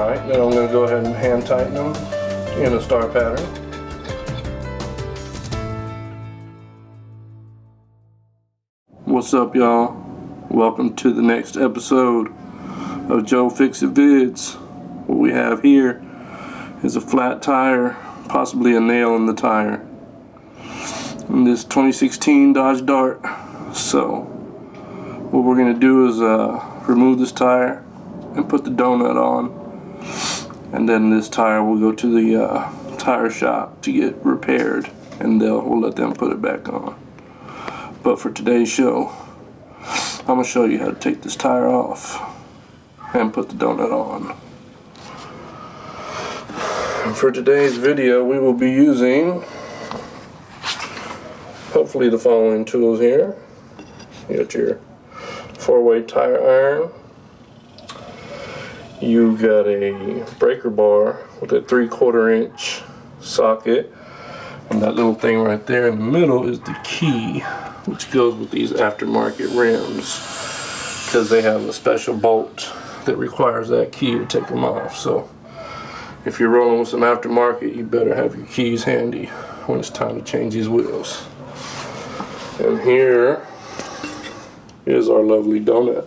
Alright, then I'm going to go ahead and hand tighten them in a star pattern. What's up, y'all? Welcome to the next episode of Joe Fix It Vids. What we have here is a flat tire, possibly a nail in the tire, in this 2016 Dodge Dart. So what we're going to do is remove this tire and put the donut on, and then this tire will go to the tire shop to get repaired, and we'll let them put it back on. But for today's show, I'm going to show you how to take this tire off and put the donut on. And for today's video, we will be using hopefully the following tools here. You got your 4-way tire iron. You've got a breaker bar with a 3/4 inch socket, and that little thing right there in the middle is the key, which goes with these aftermarket rims, because they have a special bolt that requires that key to take them off. So if you're rolling with some aftermarket, you better have your keys handy when it's time to change these wheels. And here is our lovely donut,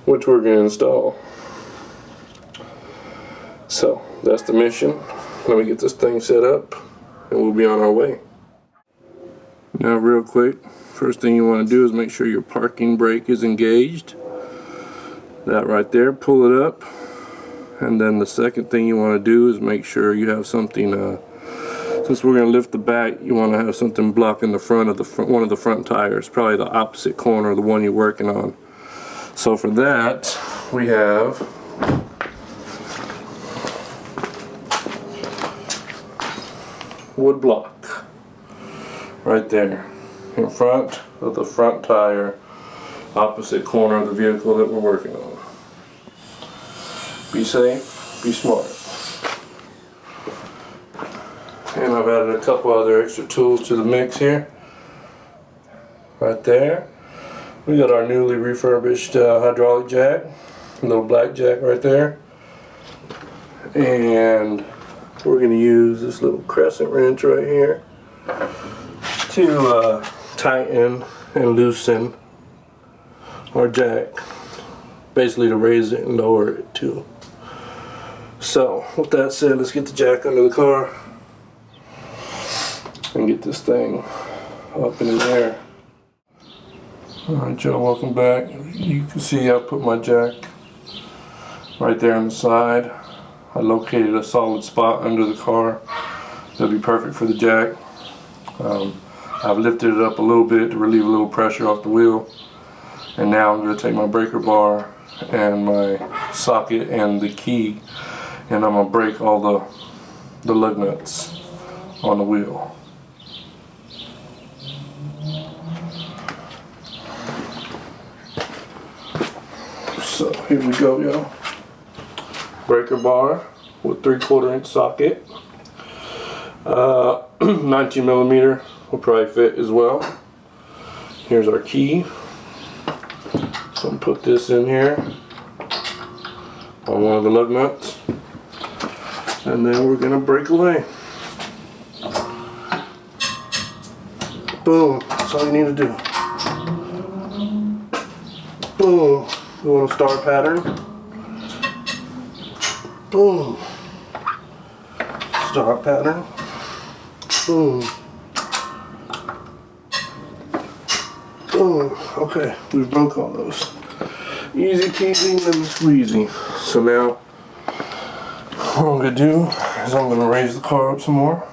which we're going to install. So that's the mission. Let me get this thing set up and we'll be on our way. Now real quick, first thing you want to do is make sure your parking brake is engaged. That right there, pull it up. And then the second thing you want to do is make sure you have something, since we're going to lift the back, you want to have something blocking the front of one of the front tires, probably the opposite corner of the one you're working on. So for that, we have wood block right there in front of the front tire, opposite corner of the vehicle that we're working on. Be safe, be smart. And I've added a couple other extra tools to the mix here. Right there, we got our newly refurbished hydraulic jack, a little black jack right there. And we're going to use this little crescent wrench right here to tighten and loosen our jack, basically to raise it and lower it too. So with that said, let's get the jack under the car and get this thing up in the air. Alright, Joe, welcome back. You can see I put my jack right there on the side. I located a solid spot under the car that'll be perfect for the jack. I've lifted it up a little bit to relieve a little pressure off the wheel, and now I'm going to take my breaker bar and my socket and the key, and I'm going to break all the lug nuts on the wheel. So here we go, y'all. Breaker bar with 3/4 inch socket. 19 millimeter will probably fit as well. Here's our key. So I'm put this in here on one of the lug nuts, and then we're gonna break away. Boom. That's all you need to do. Boom. You want a star pattern? Boom. Star pattern. Boom. Boom. Okay, we broke all those. Easy peasy, lemon squeezy. So now, what I'm gonna do is I'm gonna raise the car up some more.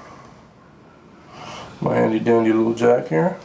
My handy dandy little jack here.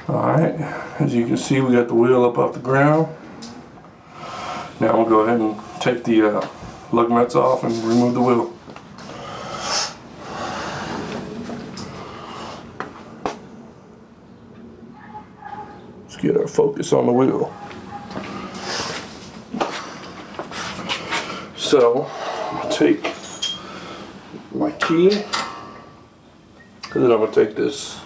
Alright, as you can see, we got the wheel up off the ground. Now we'll go ahead and take the lug nuts off and remove the wheel. Let's get our focus on the wheel. So I'll take my key, and then I'm going to take this.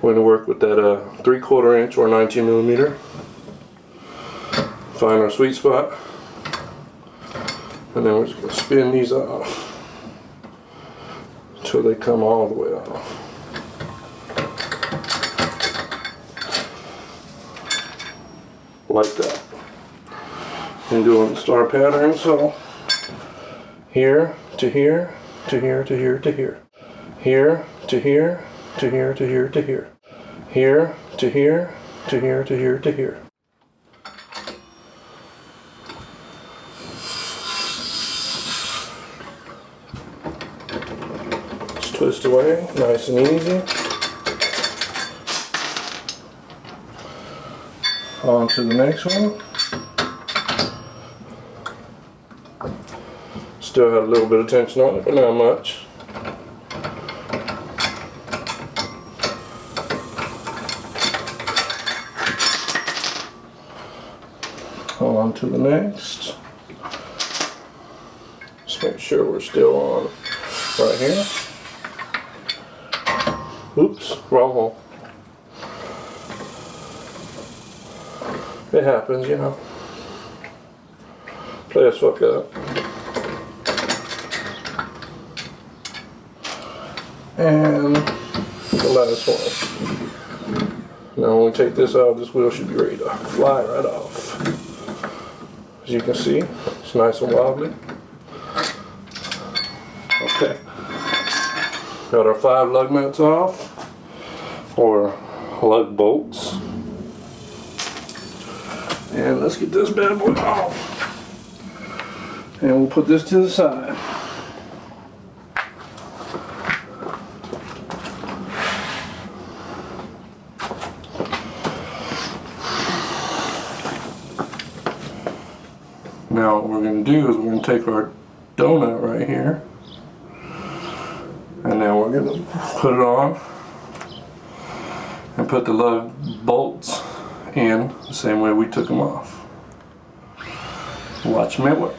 We're going to work with that 3/4 inch or 19 millimeter. Find our sweet spot, and then we're just going to spin these off until they come all the way off. Like that. And doing the star pattern, so here to here to here to here to here, here to here to here to here to here, here to here to here to here to here. Just twist away, nice and easy. On to the next one. Still had a little bit of tension on it, but not much. On to the next. Just make sure we're still on right here. Oops, wrong hole. It happens, you know. Players fuck up. And the last one. Now when we take this out, this wheel should be ready to fly right off. As you can see, it's nice and wobbly. Okay. Got our 5 lug nuts off, or lug bolts. And let's get this bad boy off. And we'll put this to the side. Now what we're going to do is we're going to take our donut right here, and then we're going to put it on and put the lug bolts in the same way we took them off. Watch me work.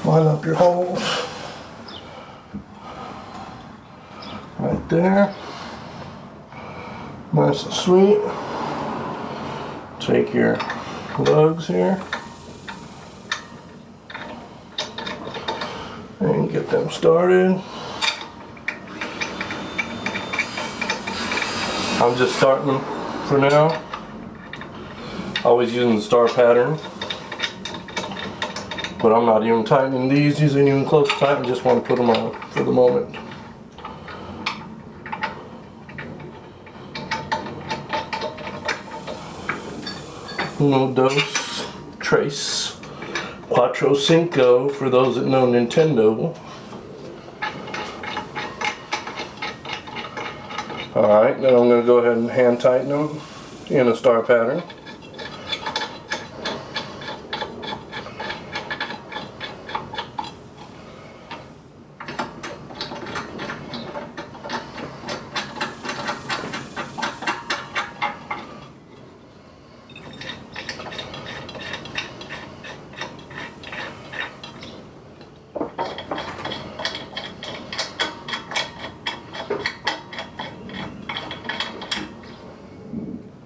Line up your holes right there. Nice and sweet. Take your lugs here and get them started. I'm just starting them for now. Always using the star pattern. But I'm not even tightening these ain't even close to tight. I just want to put them on for the moment. Uno, dos, tres, cuatro, cinco for those that know Nintendo. Alright, now I'm going to go ahead and hand tighten them in a star pattern.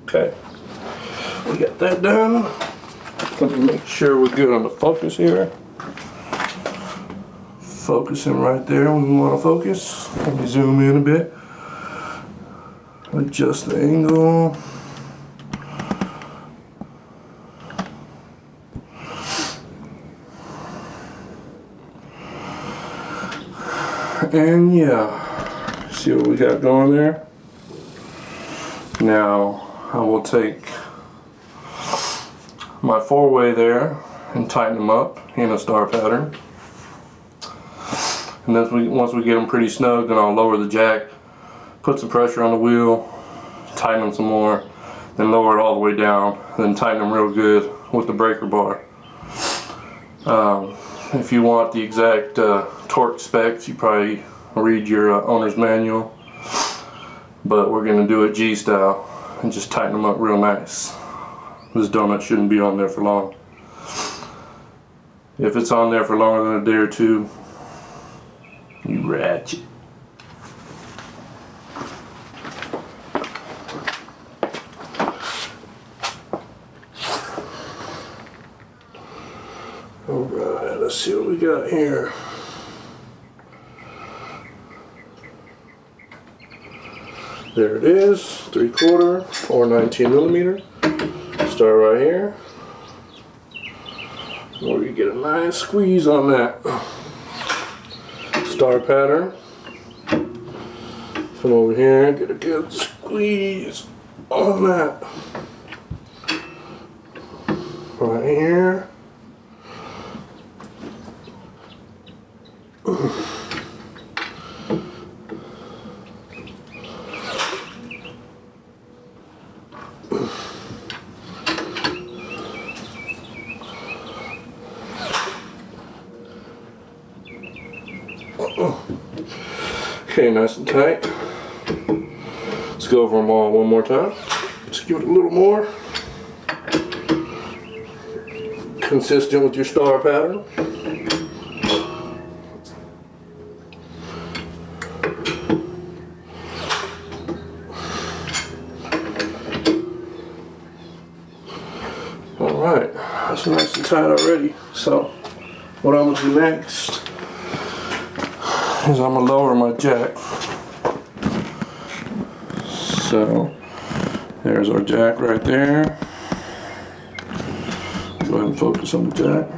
Okay, we got that done. Let me make sure we're good on the focus here. Focusing right there when we want to focus. Let me zoom in a bit. Adjust the angle. And yeah, see what we got going there? Now I will take my 4-way there and tighten them up in a star pattern. And then once we get them pretty snug, then I'll lower the jack, put some pressure on the wheel, tighten them some more, then lower it all the way down, then tighten them real good with the breaker bar. If you want the exact torque specs, you probably read your owner's manual, but we're going to do it G style and just tighten them up real nice. This donut shouldn't be on there for long. If it's on there for longer than a day or two, you ratchet. Alright, let's see what we got here. There it is, 3/4 or 19 millimeter. Start right here. Or you get a nice squeeze on that star pattern. Come over here, get a good squeeze on that. Right here. Okay, nice and tight. Let's go over them all one more time. Just give it a little more. Consistent with your star pattern. Alright, that's nice and tight already. So, what I'm going to do next is I'm going to lower my jack. So, there's our jack right there. Go ahead and focus on the jack.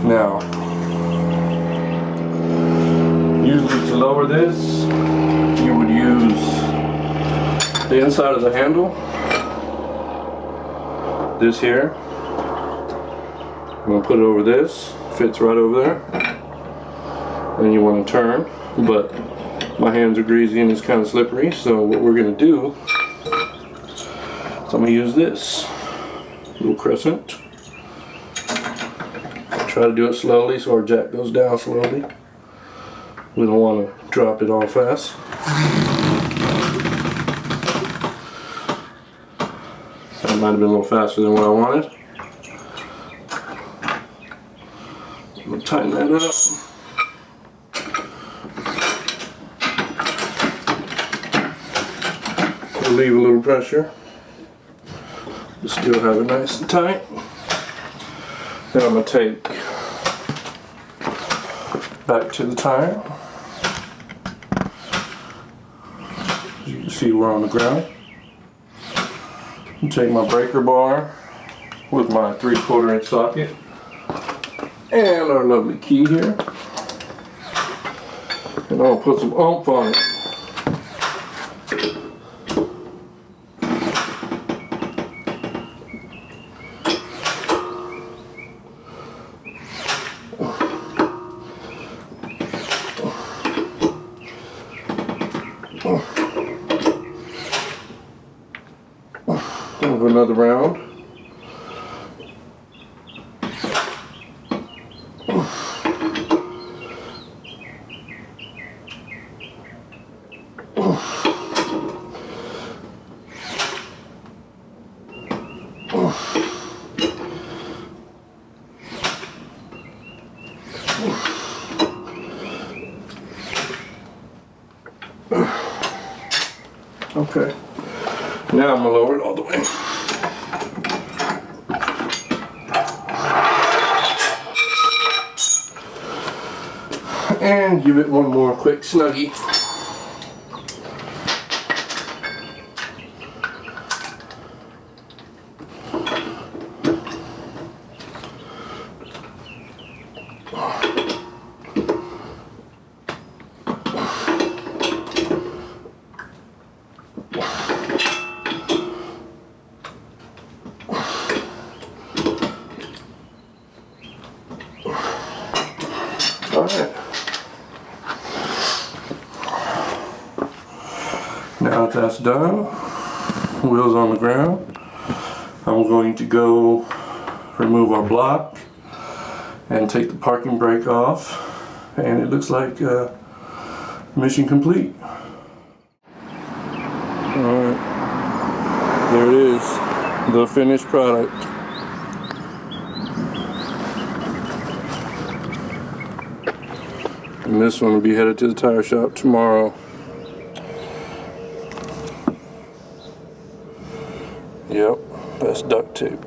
Now, usually to lower this, you would use the inside of the handle. This here. I'm going to put it over this. Fits right over there. And you want to turn, but my hands are greasy and it's kind of slippery, so what we're going to do is I'm going to use this little crescent. Try to do it slowly so our jack goes down slowly. We don't want to drop it all fast. That might have been a little faster than what I wanted. We'll tighten that up. We'll leave a little pressure. But still have it nice and tight. Then I'm going to take back to the tire. As you can see, we're on the ground. Take my breaker bar with my 3/4 inch socket and our lovely key here, and I'll put some oomph on it. Over another round. Okay, now I'm going to lower it all the way. And give it one more quick snuggie. Alright. Now that that's done, wheels on the ground, I'm going to go remove our block and take the parking brake off, and it looks like mission complete. Alright, there it is, the finished product. And this one will be headed to the tire shop tomorrow. Yep, that's duct tape.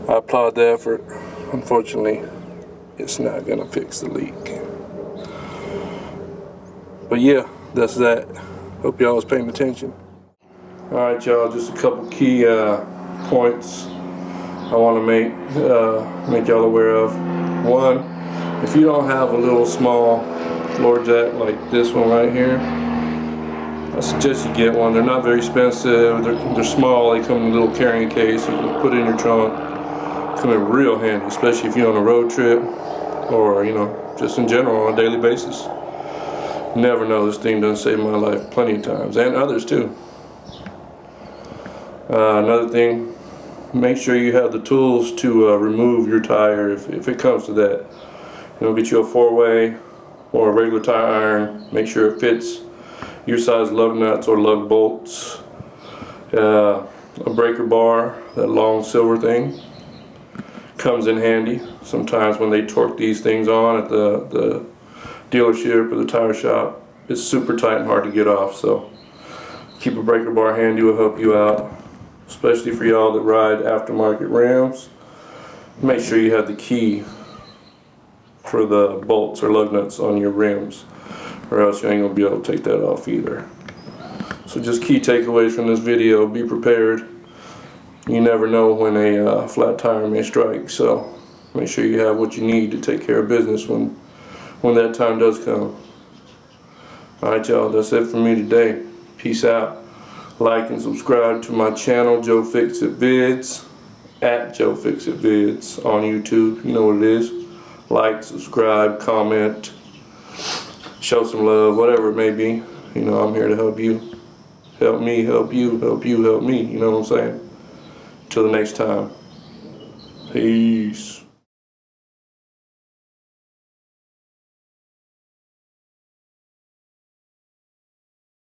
I applaud the effort. Unfortunately, it's not gonna fix the leak. But yeah, that's that. Hope y'all was paying attention. Alright y'all, just a couple key points I want to make y'all aware of. One, if you don't have a little small floor jack like this one right here, I suggest you get one. They're not very expensive. They're small. They come in a little carrying case. You can put it in your trunk. Come in real handy, especially if you're on a road trip or, you know, just in general on a daily basis. Never know, this thing done saved my life plenty of times, and others too. Another thing, make sure you have the tools to remove your tire if it comes to that. You know, get you a 4-way or a regular tire iron. Make sure it fits your size lug nuts or lug bolts. A breaker bar, that long silver thing, comes in handy sometimes when they torque these things on at the dealership or the tire shop. It's super tight and hard to get off, so keep a breaker bar handy will help you out, especially for y'all that ride aftermarket rims. Make sure you have the key for the bolts or lug nuts on your rims, or else you ain't gonna be able to take that off either. So just key takeaways from this video: be prepared. You never know when a flat tire may strike, so make sure you have what you need to take care of business when that time does come. Alright y'all, that's it for me today. Peace out. Like and subscribe to my channel, Joe Fix-It Vids, at Joe Fix-It Vids on YouTube. You know what it is. Like, subscribe, comment, show some love, whatever it may be. You know, I'm here to help you. Help me, help you, help you, help me. You know what I'm saying? Till the next time. Peace.